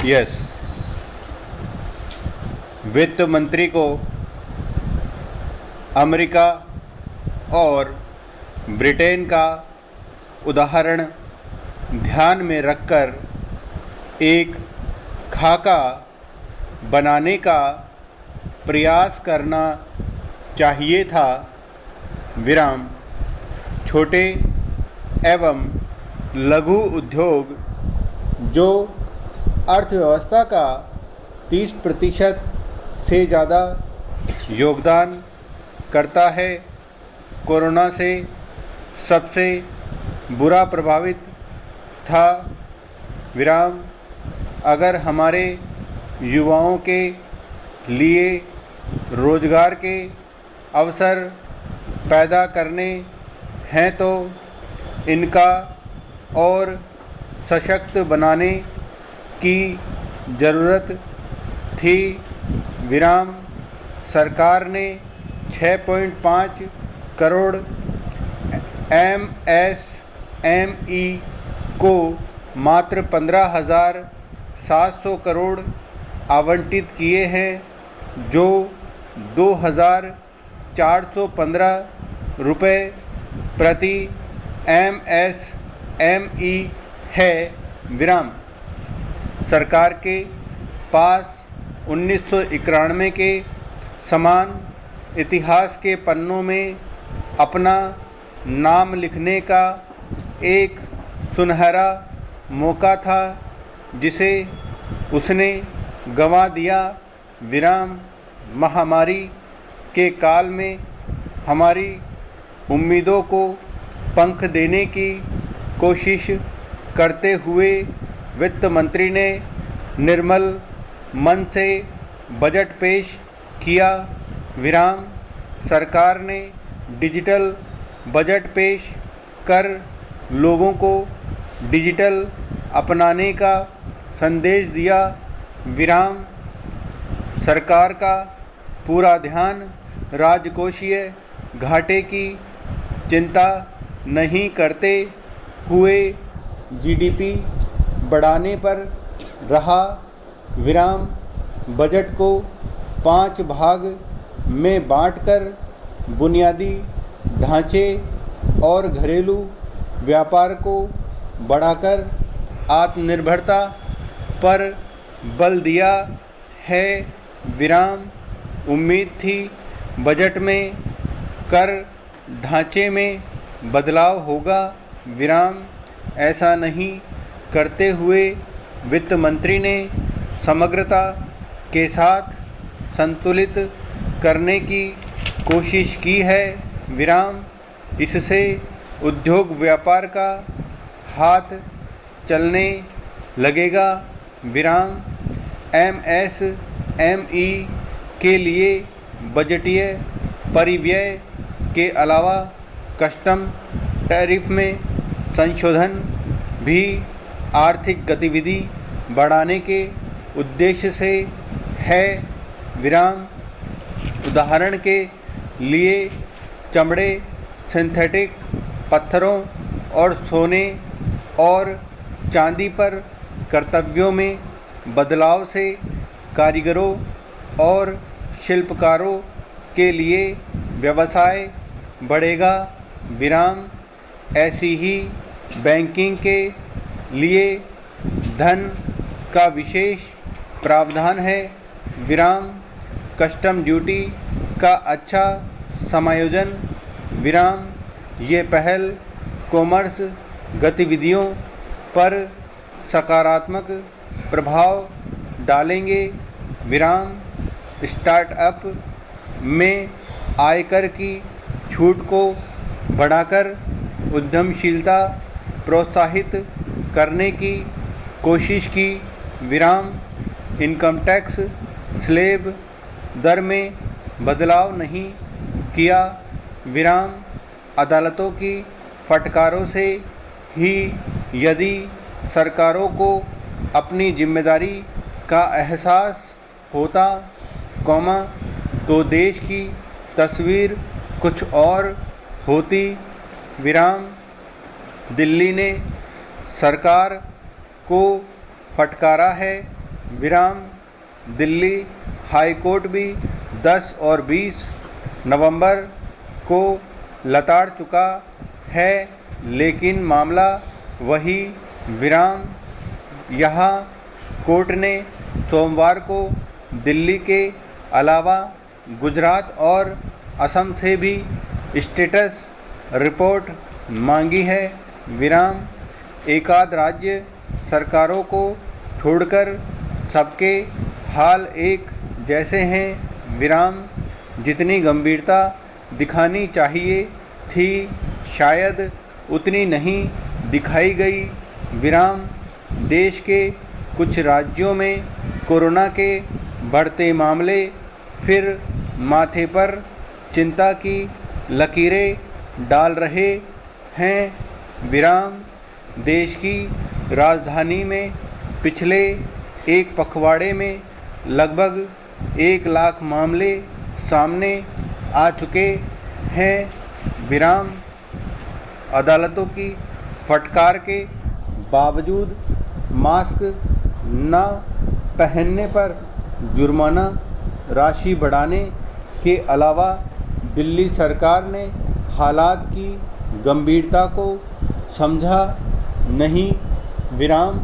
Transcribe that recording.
Yes, वित्त मंत्री को अमेरिका और ब्रिटेन का उदाहरण ध्यान में रखकर एक खाका बनाने का प्रयास करना चाहिए था। विराम। छोटे एवं लघु उद्योग जो अर्थव्यवस्था का 30% से ज़्यादा योगदान करता है, कोरोना से सबसे बुरा प्रभावित था। विराम। अगर हमारे युवाओं के लिए रोजगार के अवसर पैदा करने हैं तो इनका और सशक्त बनाने की ज़रूरत थी। विराम। सरकार ने 6.5 करोड़ MSME को मात्र 15,700 करोड़ आवंटित किए हैं, जो 2,415 रुपये प्रति MSME है। विराम। सरकार के पास 1991 के समान इतिहास के पन्नों में अपना नाम लिखने का एक सुनहरा मौका था, जिसे उसने गंवा दिया। विराम। महामारी के काल में हमारी उम्मीदों को पंख देने की कोशिश करते हुए वित्त मंत्री ने निर्मल मन से बजट पेश किया। विराम। सरकार ने डिजिटल बजट पेश कर लोगों को डिजिटल अपनाने का संदेश दिया। विराम। सरकार का पूरा ध्यान राजकोषीय घाटे की चिंता नहीं करते हुए GDP बढ़ाने पर रहा। विराम। बजट को 5 भाग में बांटकर बुनियादी ढांचे और घरेलू व्यापार को बढ़ाकर आत्मनिर्भरता पर बल दिया है। विराम। उम्मीद थी बजट में कर ढांचे में बदलाव होगा। विराम। ऐसा नहीं करते हुए वित्त मंत्री ने समग्रता के साथ संतुलित करने की कोशिश की है। विराम। इससे उद्योग व्यापार का हाथ चलने लगेगा। विराम। MSME के लिए बजटीय परिव्यय के अलावा कस्टम टैरिफ में संशोधन भी आर्थिक गतिविधि बढ़ाने के उद्देश्य से है। विराम। उदाहरण के लिए चमड़े, सिंथेटिक पत्थरों और सोने और चांदी पर कर्तव्यों में बदलाव से कारीगरों और शिल्पकारों के लिए व्यवसाय बढ़ेगा। विराम। ऐसी ही बैंकिंग के लिए धन का विशेष प्रावधान है। विराम। कस्टम ड्यूटी का अच्छा समायोजन। विराम। ये पहल कॉमर्स गतिविधियों पर सकारात्मक प्रभाव डालेंगे। विराम। स्टार्टअप में आयकर की छूट को बढ़ाकर उद्यमशीलता प्रोत्साहित करने की कोशिश की। विराम। इनकम टैक्स स्लैब दर में बदलाव नहीं किया। विराम। अदालतों की फटकारों से ही यदि सरकारों को अपनी जिम्मेदारी का एहसास होता, तो देश की तस्वीर कुछ और होती। विराम। दिल्ली ने सरकार को फटकारा है विराम दिल्ली हाई कोर्ट भी 10 और 20 नवंबर को लताड़ चुका है, लेकिन मामला वही विराम। यहाँ कोर्ट ने सोमवार को दिल्ली के अलावा गुजरात और असम से भी स्टेटस रिपोर्ट मांगी है। विराम एकाध राज्य सरकारों को छोड़कर सबके हाल एक जैसे हैं। विराम जितनी गंभीरता दिखानी चाहिए थी शायद उतनी नहीं दिखाई गई। विराम देश के कुछ राज्यों में कोरोना के बढ़ते मामले फिर माथे पर चिंता की लकीरें डाल रहे हैं। विराम देश की राजधानी में पिछले एक पखवाड़े में लगभग 1 लाख मामले सामने आ चुके हैं। विराम अदालतों की फटकार के बावजूद मास्क न पहनने पर जुर्माना राशि बढ़ाने के अलावा दिल्ली सरकार ने हालात की गंभीरता को समझा नहीं। विराम